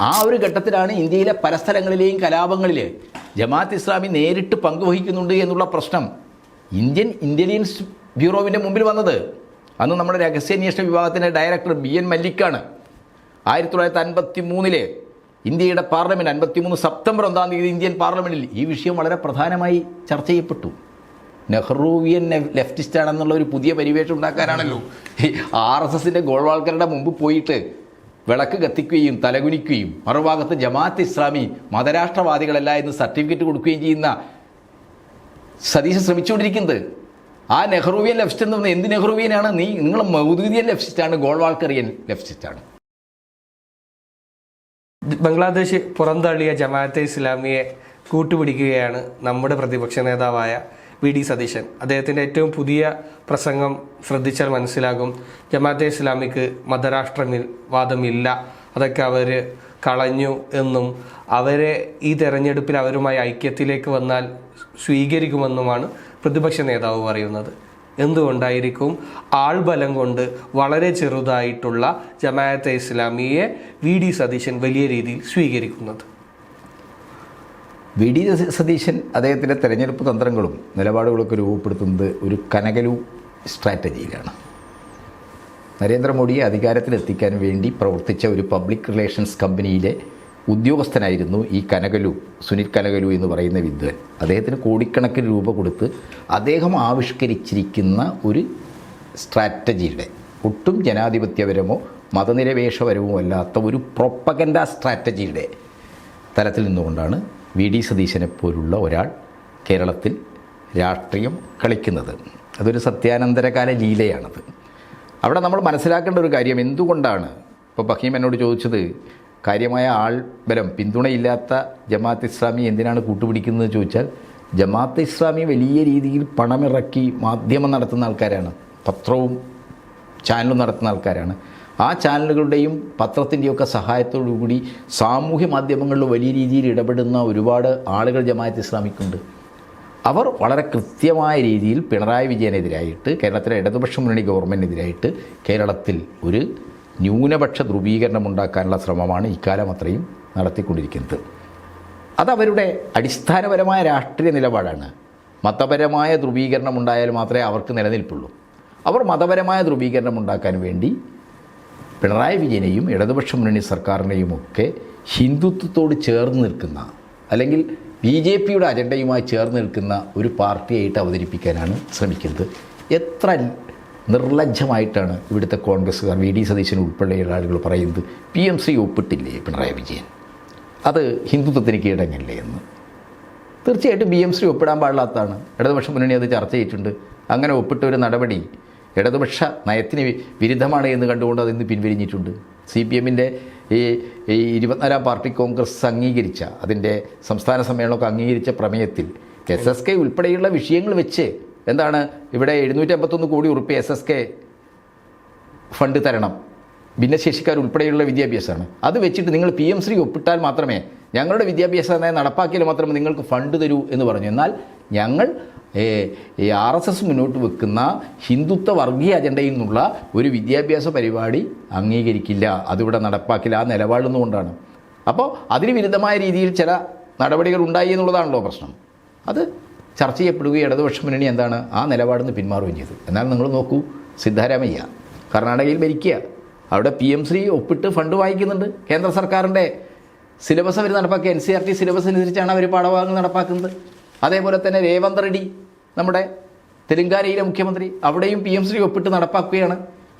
ആ ഒരു ഘട്ടത്തിലാണ് ഇന്ത്യയിലെ പല സ്ഥലങ്ങളിലെയും കലാപങ്ങളിൽ ജമാഅത്ത് ഇസ്ലാമി നേരിട്ട് പങ്കുവഹിക്കുന്നുണ്ട് എന്നുള്ള പ്രശ്നം ഇന്ത്യൻ ഇൻ്റലിജൻസ് ബ്യൂറോവിൻ്റെ മുമ്പിൽ വന്നത്. അന്ന് നമ്മുടെ രഹസ്യാന്വേഷണ വിഭാഗത്തിൻ്റെ ഡയറക്ടർ BN മല്ലിക്കാണ് 1953 ഇന്ത്യയുടെ പാർലമെൻറ്റ് 53 സെപ്റ്റംബർ 1 ഇന്ത്യൻ പാർലമെൻറ്റിൽ ഈ വിഷയം വളരെ പ്രധാനമായി ചർച്ച ചെയ്യപ്പെട്ടു. നെഹ്റുവിയൻ ലെഫ്റ്റിസ്റ്റ് ആണെന്നുള്ള ഒരു പുതിയ പരിവേഷം ഉണ്ടാക്കാനാണല്ലോ RSSൻ്റെ ഗോൾവാൾക്കറുടെ മുമ്പ് പോയിട്ട് വിളക്ക് കത്തിക്കുകയും തലകുനിക്കുകയും മറുഭാഗത്ത് ജമാഅത്ത് ഇസ്ലാമി മതരാഷ്ട്രവാദികളല്ല എന്ന് സർട്ടിഫിക്കറ്റ് കൊടുക്കുകയും ചെയ്യുന്ന സതീശൻ ശ്രമിച്ചുകൊണ്ടിരിക്കുന്നത്. ആ നെഹ്റുവിയൻ ലെഫ്റ്റിസ്റ്റ് എന്ന് പറഞ്ഞാൽ എന്ത് നെഹ്റുവിയനാണ്? നിങ്ങൾ മൗദൂദിയൻ ലെഫ്റ്റിസ്റ്റാണ്, ഗോൾവാൾക്കറിയൻ ലെഫ്റ്റിസ്റ്റാണ്. ബംഗ്ലാദേശ് പുറന്തള്ളിയ ജമാഅത്തെ ഇസ്ലാമിയെ കൂട്ടുപിടിക്കുകയാണ് നമ്മുടെ പ്രതിപക്ഷ നേതാവായ VD സതീശൻ. അദ്ദേഹത്തിൻ്റെ ഏറ്റവും പുതിയ പ്രസംഗം ശ്രദ്ധിച്ചാൽ മനസ്സിലാകും ജമാഅത്തെ ഇസ്ലാമിക്ക് മതരാഷ്ട്രവാദമില്ല, അതൊക്കെ അവർ കളഞ്ഞു എന്നും അവരെ ഈ തെരഞ്ഞെടുപ്പിൽ അവരുമായി ഐക്യത്തിലേക്ക് വന്നാൽ സ്വീകരിക്കുമെന്നുമാണ് പ്രതിപക്ഷ നേതാവ് പറയുന്നത്. എന്തുകൊണ്ടായിരിക്കും ആൾബലം കൊണ്ട് വളരെ ചെറുതായിട്ടുള്ള ജമാഅത്തെ ഇസ്ലാമിയെ VD സതീശൻ വലിയ രീതിയിൽ സ്വീകരിക്കുന്നത്? VD സതീശൻ അദ്ദേഹത്തിൻ്റെ തെരഞ്ഞെടുപ്പ് തന്ത്രങ്ങളും നിലപാടുകളൊക്കെ രൂപപ്പെടുത്തുന്നത് ഒരു കനകലു സ്ട്രാറ്റജിയിലാണ്. നരേന്ദ്രമോദിയെ അധികാരത്തിലെത്തിക്കാൻ വേണ്ടി പ്രവർത്തിച്ച ഒരു പബ്ലിക് റിലേഷൻസ് കമ്പനിയിലെ ഉദ്യോഗസ്ഥനായിരുന്നു ഈ സുനിൽ കനകലു എന്ന് പറയുന്ന വിദ്വാൻ. അദ്ദേഹത്തിന് കോടിക്കണക്കിന് രൂപ കൊടുത്ത് അദ്ദേഹം ആവിഷ്കരിച്ചിരിക്കുന്ന ഒരു സ്ട്രാറ്റജിയുടെ ഒട്ടും ജനാധിപത്യപരമോ മതനിരപേക്ഷപരമോ അല്ലാത്ത ഒരു പ്രൊപ്പഗൻഡ സ്ട്രാറ്റജിയുടെ തലത്തിൽ നിന്നുകൊണ്ടാണ് VD സതീശനെ പോലുള്ള ഒരാൾ കേരളത്തിൽ രാഷ്ട്രീയം കളിക്കുന്നത്. അതൊരു സത്യാനന്തരകാല ലീലയാണത്. അവിടെ നമ്മൾ മനസ്സിലാക്കേണ്ട ഒരു കാര്യം, എന്തുകൊണ്ടാണ് ഇപ്പോൾ ബഹീം എന്നോട് ചോദിച്ചത് കാര്യമായ ആൾബലം പിന്തുണയില്ലാത്ത ജമാഅത്ത് ഇസ്ലാമി എന്തിനാണ് കൂട്ടുപിടിക്കുന്നത് ചോദിച്ചാൽ, ജമാഅത്ത് ഇസ്ലാമി വലിയ രീതിയിൽ പണമിറക്കി മാധ്യമം നടത്തുന്ന ആൾക്കാരാണ്, പത്രവും ചാനലും നടത്തുന്ന ആൾക്കാരാണ്. ആ ചാനലുകളുടെയും പത്രത്തിൻ്റെയൊക്കെ സഹായത്തോടു കൂടി സാമൂഹ്യ മാധ്യമങ്ങളിൽ വലിയ രീതിയിൽ ഇടപെടുന്ന ഒരുപാട് ആളുകൾ ജമാഅത്ത് ഇസ്ലാമിക്കുണ്ട്. അവർ വളരെ കൃത്യമായ രീതിയിൽ പിണറായി വിജയനെതിരായിട്ട്, കേരളത്തിലെ ഇടതുപക്ഷ മുന്നണി ഗവൺമെൻറ്റിനെതിരായിട്ട് കേരളത്തിൽ ഒരു ന്യൂനപക്ഷ ധ്രുവീകരണം ഉണ്ടാക്കാനുള്ള ശ്രമമാണ് ഇക്കാലം അത്രയും നടത്തിക്കൊണ്ടിരിക്കുന്നത്. അതവരുടെ അടിസ്ഥാനപരമായ രാഷ്ട്രീയ നിലപാടാണ്. മതപരമായ ധ്രുവീകരണം ഉണ്ടായാൽ മാത്രമേ അവർക്ക് നിലനിൽപ്പുള്ളൂ. അവർ മതപരമായ ധ്രുവീകരണം ഉണ്ടാക്കാൻ വേണ്ടി പിണറായി വിജയനെയും ഇടതുപക്ഷ മുന്നണി സർക്കാരിനെയും ഒക്കെ ഹിന്ദുത്വത്തോട് ചേർന്ന് നിൽക്കുന്ന, അല്ലെങ്കിൽ BJPയുടെ അജണ്ടയുമായി ചേർന്ന് നിൽക്കുന്ന ഒരു പാർട്ടിയായിട്ട് അവതരിപ്പിക്കാനാണ് ശ്രമിക്കുന്നത്. എത്ര നിർലജ്ജമായിട്ടാണ് ഇവിടുത്തെ കോൺഗ്രസ്സുകാർ, VD സതീശൻ ഉൾപ്പെടെയുള്ള ആളുകൾ പറയുന്നത് PMC ഒപ്പിട്ടില്ലേ പിണറായി വിജയൻ, അത് ഹിന്ദുത്വത്തിന് കീഴടങ്ങല്ലേ എന്ന്. തീർച്ചയായിട്ടും PMC ഒപ്പിടാൻ പാടില്ലാത്തതാണ്. ഇടതുപക്ഷ മുന്നണി അത് ചർച്ച ചെയ്തിട്ടുണ്ട്. അങ്ങനെ ഒപ്പിട്ട ഒരു നടപടി ഇടതുപക്ഷ നയത്തിന് വിരുദ്ധമാണ് എന്ന് കണ്ടുകൊണ്ട് അതിന്ന് പിൻവലിഞ്ഞിട്ടുണ്ട്. CPMൻ്റെ ഈ 24ാം പാർട്ടി കോൺഗ്രസ് അംഗീകരിച്ച, അതിൻ്റെ സംസ്ഥാന സമ്മേളനമൊക്കെ അംഗീകരിച്ച പ്രമേയത്തിൽ SSK ഉൾപ്പെടെയുള്ള വിഷയങ്ങൾ വെച്ച് എന്താണ് ഇവിടെ 751 കോടി ഉറുപ്പിക SSK ഫണ്ട് തരണം, ഭിന്നശേഷിക്കാർ ഉൾപ്പെടെയുള്ള വിദ്യാഭ്യാസമാണ്. അത് വെച്ചിട്ട് നിങ്ങൾ PMC ഒപ്പിട്ടാൽ മാത്രമേ, ഞങ്ങളുടെ വിദ്യാഭ്യാസ നയം നടപ്പാക്കിയാൽ മാത്രമേ നിങ്ങൾക്ക് ഫണ്ട് തരൂ എന്ന് പറഞ്ഞു. എന്നാൽ ഞങ്ങൾ RSS മുന്നോട്ട് വെക്കുന്ന ഹിന്ദുത്വ വർഗീയ അജണ്ടയിൽ നിന്നുള്ള ഒരു വിദ്യാഭ്യാസ പരിപാടി അംഗീകരിക്കില്ല, അതിവിടെ നടപ്പാക്കില്ല. ആ നിലപാടുന്നുകൊണ്ടാണ്. അപ്പോൾ അതിന് വിരുദ്ധമായ രീതിയിൽ ചില നടപടികൾ ഉണ്ടായി എന്നുള്ളതാണല്ലോ പ്രശ്നം. അത് ചർച്ച ചെയ്യപ്പെടുകയും ഇടതുപക്ഷ മുന്നണി എന്താണ് ആ നിലപാടിൽ നിന്ന് പിന്മാറുകയും ചെയ്തു. എന്നാൽ നിങ്ങൾ നോക്കൂ, സിദ്ധാരാമയ്യ കർണാടകയിൽ ഭരിക്കുക, അവിടെ PMC ഒപ്പിട്ട് ഫണ്ട് വാങ്ങിക്കുന്നുണ്ട്. കേന്ദ്ര സർക്കാരിൻ്റെ സിലബസ് അവർ നടപ്പാക്കുക, NCERT സിലബസ് അനുസരിച്ചാണ് അവർ പാഠഭാഗങ്ങൾ നടപ്പാക്കുന്നത്. അതേപോലെ തന്നെ രേവന്ത് റെഡ്ഡി നമ്മുടെ തെലങ്കാനയിലെ മുഖ്യമന്ത്രി, അവിടെയും PMC ഒപ്പിട്ട് നടപ്പാക്കുകയാണ്.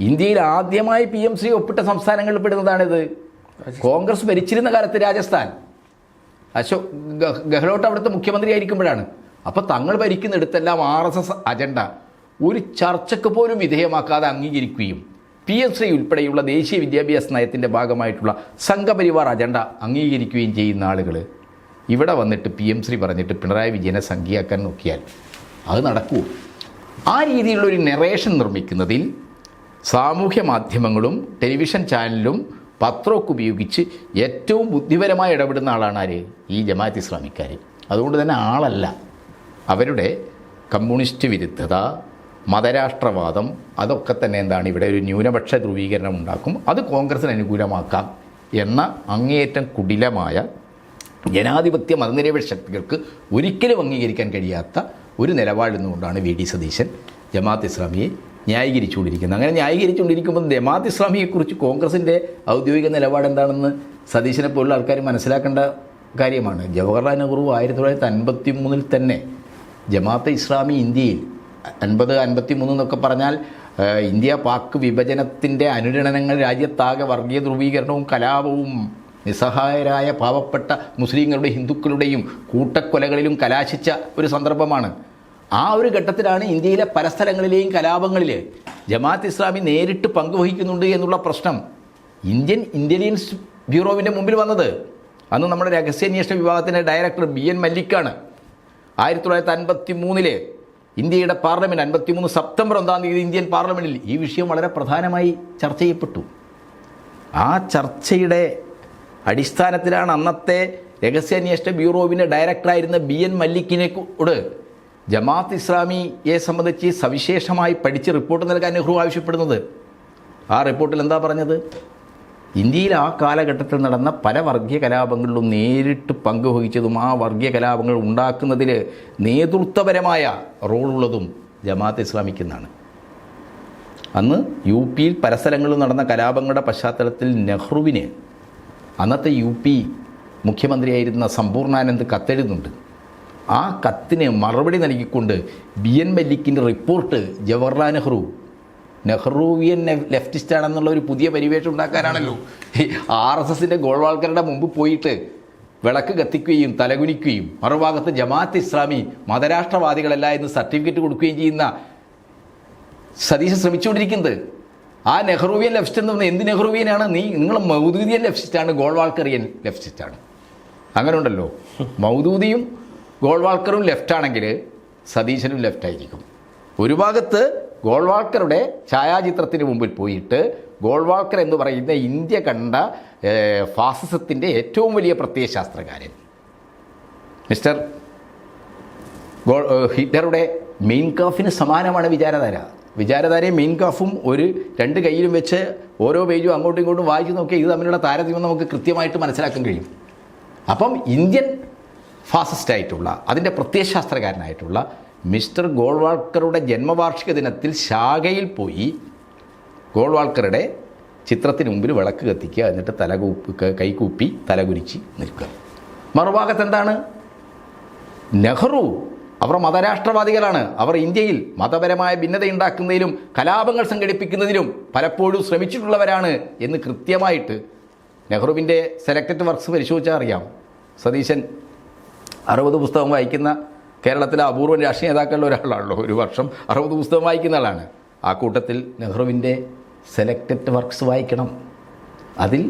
ഇന്ത്യയിൽ ആദ്യമായി PMC ഒപ്പിട്ട സംസ്ഥാനങ്ങളിൽ പെടുന്നതാണിത്. കോൺഗ്രസ് ഭരിച്ചിരുന്ന കാലത്ത് രാജസ്ഥാൻ, അശോക് ഗെഹ്ലോട്ട് അവിടുത്തെ മുഖ്യമന്ത്രി ആയിരിക്കുമ്പോഴാണ്. അപ്പോൾ തങ്ങൾ ഭരിക്കുന്നിടത്തെല്ലാം RSS അജണ്ട ഒരു ചർച്ചയ്ക്ക് പോലും വിധേയമാക്കാതെ അംഗീകരിക്കുകയും PMC ഉൾപ്പെടെയുള്ള ദേശീയ വിദ്യാഭ്യാസ നയത്തിൻ്റെ ഭാഗമായിട്ടുള്ള സംഘപരിവാർ അജണ്ട അംഗീകരിക്കുകയും ചെയ്യുന്ന ആളുകൾ ഇവിടെ വന്നിട്ട് PMC പറഞ്ഞിട്ട് പിണറായി വിജയനെ സംഖ്യയാക്കാൻ നോക്കിയാൽ അത് നടക്കുമോ? ആ രീതിയിലുള്ളൊരു നെറേഷൻ നിർമ്മിക്കുന്നതിൽ സാമൂഹ്യ മാധ്യമങ്ങളും ടെലിവിഷൻ ചാനലും പത്രമൊക്കെ ഉപയോഗിച്ച് ഏറ്റവും ബുദ്ധിപരമായി ഇടപെടുന്ന ആളാണ് ആര്? ഈ ജമാഅത്ത് ഇസ്ലാമിക്കാർ. അതുകൊണ്ട് തന്നെ ആളല്ല, അവരുടെ കമ്മ്യൂണിസ്റ്റ് വിരുദ്ധത, മതരാഷ്ട്രവാദം, അതൊക്കെ തന്നെ എന്താണ് ഇവിടെ ഒരു ന്യൂനപക്ഷ ധ്രുവീകരണം ഉണ്ടാക്കും. അത് കോൺഗ്രസിന് അനുകൂലമാക്കാം എന്ന അങ്ങേയറ്റം കുടിലമായ ജനാധിപത്യ മതനിരപേക്ഷ ശക്തികൾക്ക് ഒരിക്കലും അംഗീകരിക്കാൻ കഴിയാത്ത ഒരു നിലപാടെന്നുകൊണ്ടാണ് വി ഡി സതീശൻ ജമാഅത്ത് ഇസ്ലാമിയെ ന്യായീകരിച്ചുകൊണ്ടിരിക്കുന്നത്. അങ്ങനെ ന്യായീകരിച്ചുകൊണ്ടിരിക്കുമ്പോൾ ജമാഅത്ത് ഇസ്ലാമിയെക്കുറിച്ച് കോൺഗ്രസിൻ്റെ ഔദ്യോഗിക നിലപാട് എന്താണെന്ന് സതീശനെ പോലുള്ള ആൾക്കാർ മനസ്സിലാക്കേണ്ട കാര്യമാണ്. ജവഹർലാൽ നെഹ്റു 1953 തന്നെ ജമാഅത്തെ ഇസ്ലാമി ഇന്ത്യയിൽ 50-53 എന്നൊക്കെ പറഞ്ഞാൽ ഇന്ത്യ പാക് വിഭജനത്തിൻ്റെ അനുരണനങ്ങൾ രാജ്യത്താകെ വർഗീയ ധ്രുവീകരണവും കലാപവും നിസ്സഹായരായ പാവപ്പെട്ട മുസ്ലിങ്ങളുടെ ഹിന്ദുക്കളുടെയും കൂട്ടക്കൊലകളിലും കലാശിച്ച ഒരു സന്ദർഭമാണ്. ആ ഒരു ഘട്ടത്തിലാണ് ഇന്ത്യയിലെ പല സ്ഥലങ്ങളിലെയും കലാപങ്ങളിൽ ജമാഅത്ത് ഇസ്ലാമി നേരിട്ട് പങ്കുവഹിക്കുന്നുണ്ട് എന്നുള്ള പ്രശ്നം ഇന്ത്യൻ ഇൻ്റലിജൻസ് ബ്യൂറോവിൻ്റെ മുമ്പിൽ വന്നത്. അന്ന് നമ്മുടെ രഹസ്യാന്വേഷണ വിഭാഗത്തിൻ്റെ ഡയറക്ടർ BN മല്ലിക്കാണ് 1953 ഇന്ത്യയുടെ പാർലമെൻറ്റ് 53 സെപ്റ്റംബർ 1 ഇന്ത്യൻ പാർലമെൻറ്റിൽ ഈ വിഷയം വളരെ പ്രധാനമായി ചർച്ച ചെയ്യപ്പെട്ടു. ആ ചർച്ചയുടെ അടിസ്ഥാനത്തിലാണ് അന്നത്തെ രഹസ്യാന്വേഷണ ബ്യൂറോവിൻ്റെ ഡയറക്ടറായിരുന്ന BN മല്ലിക്കിനോട് ജമാഅത്ത് ഇസ്ലാമിയെ സംബന്ധിച്ച് സവിശേഷമായി പഠിച്ച് റിപ്പോർട്ട് നൽകാൻ നെഹ്റു ആവശ്യപ്പെടുന്നത്. ആ റിപ്പോർട്ടിൽ എന്താ പറഞ്ഞത്? ഇന്ത്യയിൽ ആ കാലഘട്ടത്തിൽ നടന്ന പല വർഗീയ കലാപങ്ങളിലും നേരിട്ട് പങ്കുവഹിച്ചതും ആ വർഗീയ കലാപങ്ങൾ ഉണ്ടാക്കുന്നതിൽ നേതൃത്വപരമായ റോളുള്ളതും ജമാഅത്ത് ഇസ്ലാമിക്കെന്നാണ്. അന്ന് UP പല സ്ഥലങ്ങളിലും നടന്ന കലാപങ്ങളുടെ പശ്ചാത്തലത്തിൽ നെഹ്റുവിന് അന്നത്തെ UP മുഖ്യമന്ത്രിയായിരുന്ന സമ്പൂർണ്ണാനന്ദ് കത്തെഴുതുന്നുണ്ട്. ആ കത്തിന് മറുപടി നൽകിക്കൊണ്ട് BN മല്ലിക്കിൻ്റെ റിപ്പോർട്ട് ജവഹർലാൽ നെഹ്റുവിയൻ ലെഫ്റ്റിസ്റ്റാണെന്നുള്ള ഒരു പുതിയ പരിവേഷം ഉണ്ടാക്കാനാണല്ലോ RSSൻ്റെ ഗോൾവാൾക്കറുടെ മുമ്പ് പോയിട്ട് വിളക്ക് കത്തിക്കുകയും തലകുനിക്കുകയും മറുഭാഗത്ത് ജമാഅത്ത് ഇസ്ലാമി മതരാഷ്ട്രവാദികളല്ല എന്ന് സർട്ടിഫിക്കറ്റ് കൊടുക്കുകയും ചെയ്യുന്ന സതീശൻ ശ്രമിച്ചുകൊണ്ടിരിക്കുന്നത്. ആ നെഹ്റുവിയൻ ലെഫ്റ്റ് എന്ന് പറഞ്ഞാൽ എന്ത് നെഹ്റുവിയനാണ്? നിങ്ങൾ മൗദൂദിയൻ ലെഫ്റ്റിസ്റ്റാണ്, ഗോൾവാൾക്കറിയൻ ലെഫ്റ്റിസ്റ്റാണ്. അങ്ങനെ ഉണ്ടല്ലോ. മൗദൂദിയും ഗോൾവാൾക്കറും ലെഫ്റ്റാണെങ്കിൽ സതീശനും ലെഫ്റ്റായിരിക്കും. ഒരു ഭാഗത്ത് ഗോൾവാൾക്കറുടെ ഛായാചിത്രത്തിന് മുമ്പിൽ പോയിട്ട് ഗോൾവാൾക്കർ എന്ന് പറയുന്ന ഇന്ത്യ കണ്ട ഫാസിസത്തിൻ്റെ ഏറ്റവും വലിയ പ്രത്യയശാസ്ത്രകാരൻ മിസ്റ്റർ ഹിറ്റ്ലറുടെ മെയിൻ കാഫിന് സമാനമാണ് വിചാരധാരയും മെയിൻ കാഫും ഒരു രണ്ട് കയ്യിലും വെച്ച് ഓരോ പേജും അങ്ങോട്ടും ഇങ്ങോട്ടും വായിച്ച് നോക്കിയാൽ ഇത് തമ്മിലുള്ള താരതമ്യം നമുക്ക് കൃത്യമായിട്ട് മനസ്സിലാക്കാൻ കഴിയും. അപ്പം ഇന്ത്യൻ ഫാസിസ്റ്റായിട്ടുള്ള അതിൻ്റെ പ്രത്യയശാസ്ത്രകാരനായിട്ടുള്ള മിസ്റ്റർ ഗോൾവാൾക്കറുടെ ജന്മവാർഷിക ദിനത്തിൽ ശാഖയിൽ പോയി ഗോൾവാൾക്കറുടെ ചിത്രത്തിന് മുമ്പിൽ വിളക്ക് കത്തിക്കുക, എന്നിട്ട് കൈകൂപ്പി തലകുനിച്ച് നിൽക്കുക. മറുഭാഗത്ത് എന്താണ്? നെഹ്റു അവർ മതരാഷ്ട്രവാദികളാണ്. അവർ ഇന്ത്യയിൽ മതപരമായ ഭിന്നതയുണ്ടാക്കുന്നതിലും കലാപങ്ങൾ സംഘടിപ്പിക്കുന്നതിലും പലപ്പോഴും ശ്രമിച്ചിട്ടുള്ളവരാണ് എന്ന് കൃത്യമായിട്ട് നെഹ്റുവിൻ്റെ സെലക്റ്റഡ് വർക്ക്സ് പരിശോധിച്ചാൽ അറിയാം. സതീശൻ 60 പുസ്തകം വായിക്കുന്ന കേരളത്തിലെ അപൂർവം രാഷ്ട്രീയ നേതാക്കളിൽ ഒരാളാണല്ലോ. ഒരു വർഷം 60 പുസ്തകം വായിക്കുന്ന ആളാണ്. ആ കൂട്ടത്തിൽ നെഹ്റുവിൻ്റെ സെലക്റ്റഡ് വർക്ക്സ് വായിക്കണം. അതിൽ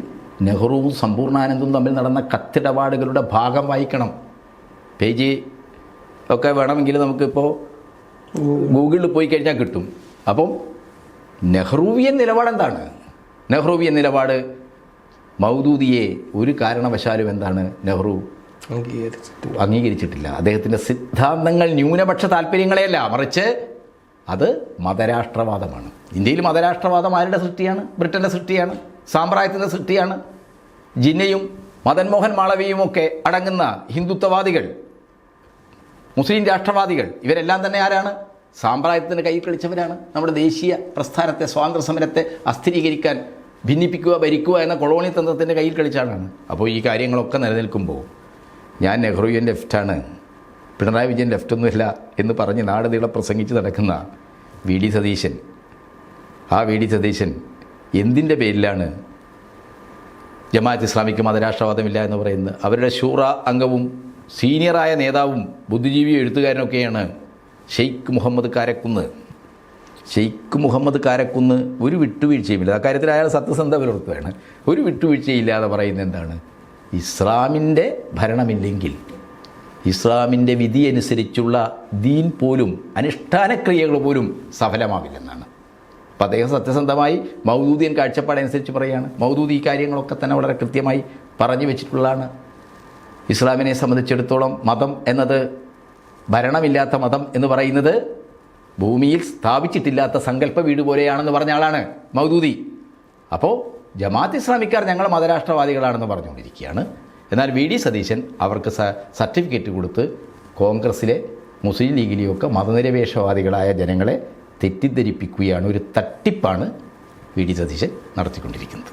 നെഹ്റുവും സമ്പൂർണ്ണാനന്ദും തമ്മിൽ നടന്ന കത്തിടപാടുകളുടെ ഭാഗം വായിക്കണം. പേജ് ഒക്കെ വേണമെങ്കിൽ നമുക്കിപ്പോൾ ഗൂഗിളിൽ പോയി കഴിഞ്ഞാൽ കിട്ടും. അപ്പം നെഹ്റുവിയൻ നിലപാടെന്താണ്? നെഹ്റുവിയൻ നിലപാട് മൗദൂദിയെ ഒരു കാരണവശാലും എന്താണ് നെഹ്റു അംഗീകരിച്ചിട്ടില്ല. അദ്ദേഹത്തിൻ്റെ സിദ്ധാന്തങ്ങൾ ന്യൂനപക്ഷ താല്പര്യങ്ങളെയല്ല, മറിച്ച് അത് മതരാഷ്ട്രവാദമാണ്. ഇന്ത്യയിൽ മതരാഷ്ട്രവാദം ആരുടെ സൃഷ്ടിയാണ്? ബ്രിട്ടൻ്റെ സൃഷ്ടിയാണ്, സാമ്രാജ്യത്തിൻ്റെ സൃഷ്ടിയാണ്. ജിന്നയും മദൻ മോഹൻ മാളവിയും ഒക്കെ അടങ്ങുന്ന ഹിന്ദുത്വവാദികൾ, മുസ്ലിം രാഷ്ട്രവാദികൾ, ഇവരെല്ലാം തന്നെ ആരാണ്? സാമ്രാജ്യത്തിൻ്റെ കൈ കളിച്ചവരാണ്. നമ്മുടെ ദേശീയ പ്രസ്ഥാനത്തെ, സ്വാതന്ത്ര്യ സമരത്തെ അസ്ഥിരീകരിക്കാൻ, ഭിന്നിപ്പിക്കുക, ഭരിക്കുക എന്ന കൊളോണിയൽ തന്ത്രത്തിൻ്റെ കയ്യിൽ കളിച്ചാണ്. അപ്പോൾ ഈ കാര്യങ്ങളൊക്കെ നിലനിൽക്കുമ്പോൾ ഞാൻ നെഹ്റുവിയൻ ലെഫ്റ്റാണ്, പിണറായി വിജയൻ ലെഫ്റ്റൊന്നുമില്ല എന്ന് പറഞ്ഞ് നാട് നീളം പ്രസംഗിച്ച് നടക്കുന്ന വി ഡി സതീശൻ, ആ വി ഡി സതീശൻ എന്തിൻ്റെ പേരിലാണ് ജമാഅത്ത് ഇസ്ലാമിക്ക് മതരാഷ്ട്രവാദമില്ല എന്ന് പറയുന്നത്? അവരുടെ ഷൂറ അംഗവും സീനിയറായ നേതാവും ബുദ്ധിജീവിയും എഴുത്തുകാരനൊക്കെയാണ് ഷെയ്ഖ് മുഹമ്മദ് കാരക്കുന്ന്. ഷെയ്ഖ് മുഹമ്മദ് കാരക്കുന്ന് ഒരു വിട്ടുവീഴ്ചയുമില്ല. അക്കാര്യത്തിൽ അയാൾ സത്യസന്ധത പുലർത്തുകയാണ്. ഒരു വിട്ടുവീഴ്ചയില്ലാതെ പറയുന്നത് എന്താണ്? ഇസ്ലാമിൻ്റെ ഭരണമില്ലെങ്കിൽ, ഇസ്ലാമിൻ്റെ വിധി അനുസരിച്ചുള്ള ദീൻ പോലും, അനുഷ്ഠാനക്രിയകൾ പോലും സഫലമാവില്ലെന്നാണ്. അപ്പോൾ അദ്ദേഹം സത്യസന്ധമായി മൗദൂദിയൻ കാഴ്ചപ്പാടനുസരിച്ച് പറയുകയാണ്. മൗദൂദി ഈ കാര്യങ്ങളൊക്കെ തന്നെ വളരെ കൃത്യമായി പറഞ്ഞു വെച്ചിട്ടുള്ളതാണ്. ഇസ്ലാമിനെ സംബന്ധിച്ചിടത്തോളം മതം എന്നത്, ഭരണമില്ലാത്ത മതം എന്ന് പറയുന്നത് ഭൂമിയിൽ സ്ഥാപിച്ചിട്ടില്ലാത്ത സങ്കല്പ വീട് പോലെയാണെന്ന് പറഞ്ഞ ആളാണ് മൗദൂദി. അപ്പോൾ ജമാഅത്ത് ഇസ്ലാമിക്കാർ ഞങ്ങൾ മതരാഷ്ട്രവാദികളാണെന്ന് പറഞ്ഞുകൊണ്ടിരിക്കുകയാണ്. എന്നാൽ വി ഡി സതീശൻ അവർക്ക് സർട്ടിഫിക്കറ്റ് കൊടുത്ത് കോൺഗ്രസ്സിലെ മുസ്ലിം ലീഗിലെയൊക്കെ മതനിരപേക്ഷവാദികളായ ജനങ്ങളെ തെറ്റിദ്ധരിപ്പിക്കുകയാണ്. ഒരു തട്ടിപ്പാണ് വി ഡി സതീശൻ നടത്തിക്കൊണ്ടിരിക്കുന്നത്.